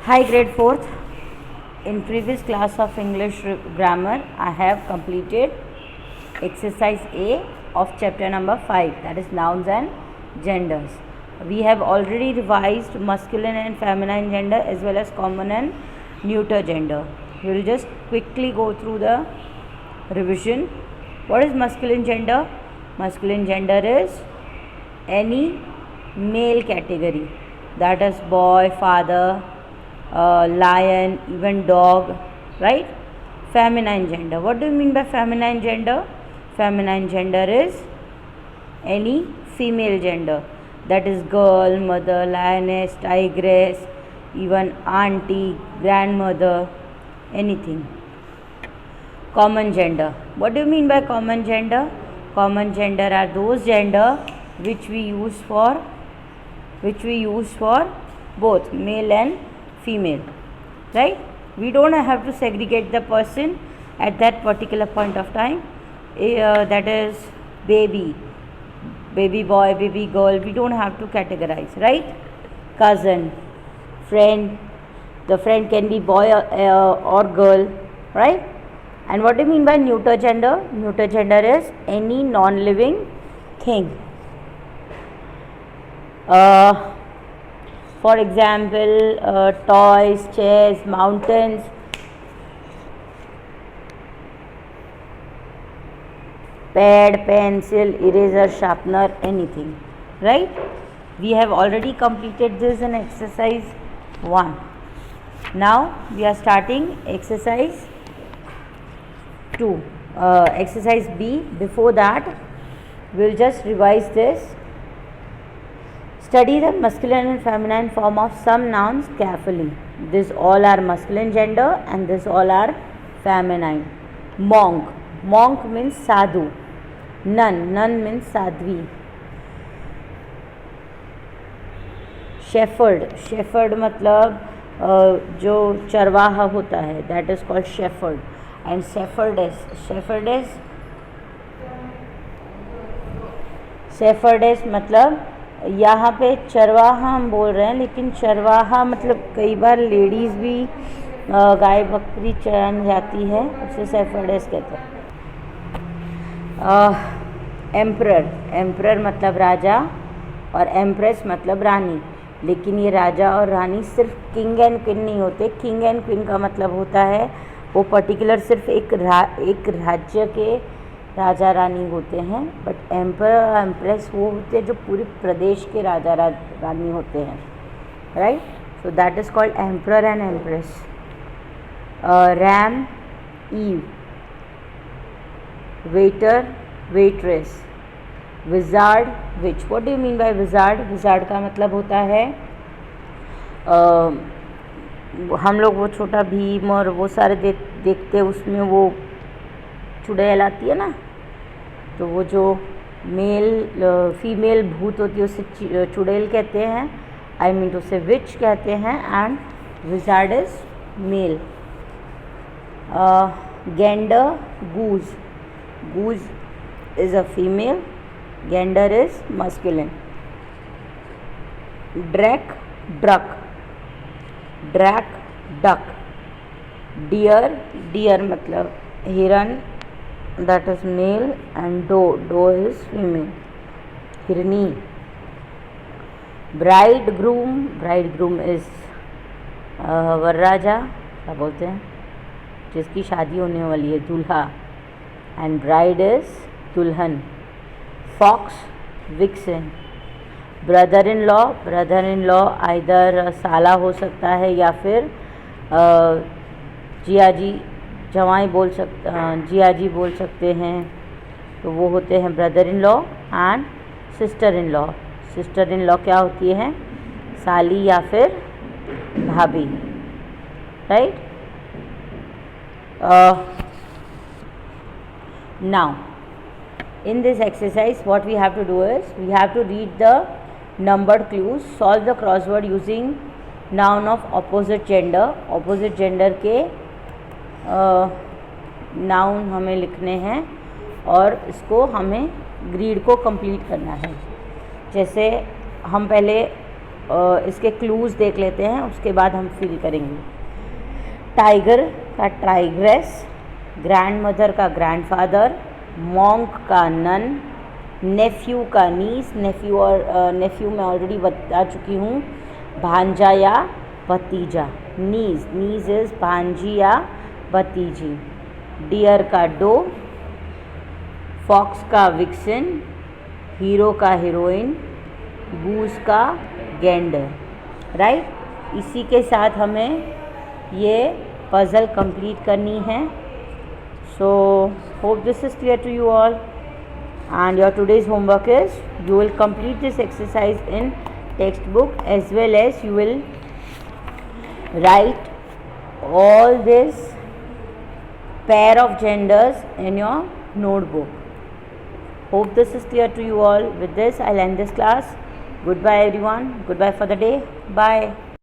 Hi, grade 4th. In previous class of English grammar, I have completed exercise A of chapter number 5, that is nouns and genders. We have already revised masculine and feminine gender as well as common and neuter gender. We will just quickly go through the revision. What is masculine gender? Masculine gender is any male category, that is boy, father, lion, even dog, right? Feminine gender. What do you mean by feminine gender? Feminine gender is any female gender, that is girl, mother, lioness, tigress, even auntie, grandmother, anything. Common gender. What do you mean by common gender? Common gender are those gender which we use for both male and female, right? We don't have to segregate the person at that particular point of time. That is baby boy, baby girl. We don't have to categorize, right? Cousin, friend. The friend can be boy or girl, right? And what do you mean by neuter gender? Neuter gender is any non-living thing. For example, toys, chairs, mountains, pad, pencil, eraser, sharpener, anything, right? We have already completed this in exercise 1. Now we are starting exercise 2. Exercise B. Before that, we will just revise this. Study the masculine and feminine form of some nouns carefully. These all are masculine gender and these all are feminine. Monk. Monk means sadhu. Nun. Nun means sadhvi. Shepherd. Shepherd मतलब जो चरवाहा होता है, that is called shepherd. And shepherdess. Shepherdess मतलब यहाँ पे चरवाहा हम बोल रहे हैं, लेकिन चरवाहा मतलब कई बार लेडीज़ भी गाय बकरी चराने जाती है, उसे शेफर्डेस कहते हैं. एम्परर मतलब राजा और एम्प्रेस मतलब रानी. लेकिन ये राजा और रानी सिर्फ किंग एंड क्वीन नहीं होते. किंग एंड क्वीन का मतलब होता है वो पर्टिकुलर सिर्फ एक राज्य के राजा रानी होते हैं, बट एम्पर और एम्प्रेस वो होते हैं जो पूरे प्रदेश के राजा रानी होते हैं, right? So that is called emperor and empress. Ram, ewe. Waiter, waitress. Wizard, witch. What do you mean by wizard? Wizard का मतलब होता है हम लोग वो छोटा भीम और वो सारे देखते हैं, उसमें वो चुड़ैल आती है ना, तो वो जो फीमेल भूत होती है उसे चुड़ैल कहते हैं. आई मीन तो उसे विच कहते हैं. And wizard is male. Gander, goose. Goose is a female. Gander is masculine. Drake, duck. Deer मतलब हिरन, that is male, and doe is female. हिरनी. bridegroom is वरराजा, क्या बोलते हैं, जिसकी शादी होने वाली है, दूल्हा. एंड ब्राइड इज दुल्हन. Fox, vixen. Brother in law either साला हो सकता है या फिर जियाजी, जवाई जियाजी बोल सकते हैं, तो वो होते हैं brother in law. And sister in law क्या होती है, साली या फिर भाभी, right? Now in this exercise what we have to do is we have to read the numbered clues, solve the crossword using noun of opposite gender. Opposite gender के noun हमें लिखने हैं और इसको हमें ग्रीड को कंप्लीट करना है. जैसे हम पहले इसके क्लूज़ देख लेते हैं, उसके बाद हम फिल करेंगे। टाइगर का टाइग्रेस, ग्रैंड मदर का ग्रैंडफादर, मॉन्क का नन, नेफ्यू का नीस, नेफ्यू और नेफ्यू मैं ऑलरेडी बता चुकी हूँ, भांजा या भतीजा, नीज, नीज इज़ भांजी या भतीजी, डियर का डो, फॉक्स का विक्सन, हीरो का हीरोइन, गूस का गेंडर। राइट, इसी के साथ हमें ये पज़ल कंप्लीट करनी है। So hope this is clear to you all, and your today's homework is you will complete this exercise in textbook, as well as you will write all this pair of genders in your notebook. Hope this is clear to you all. With this I'll end this class. Goodbye everyone. Goodbye for the day. Bye.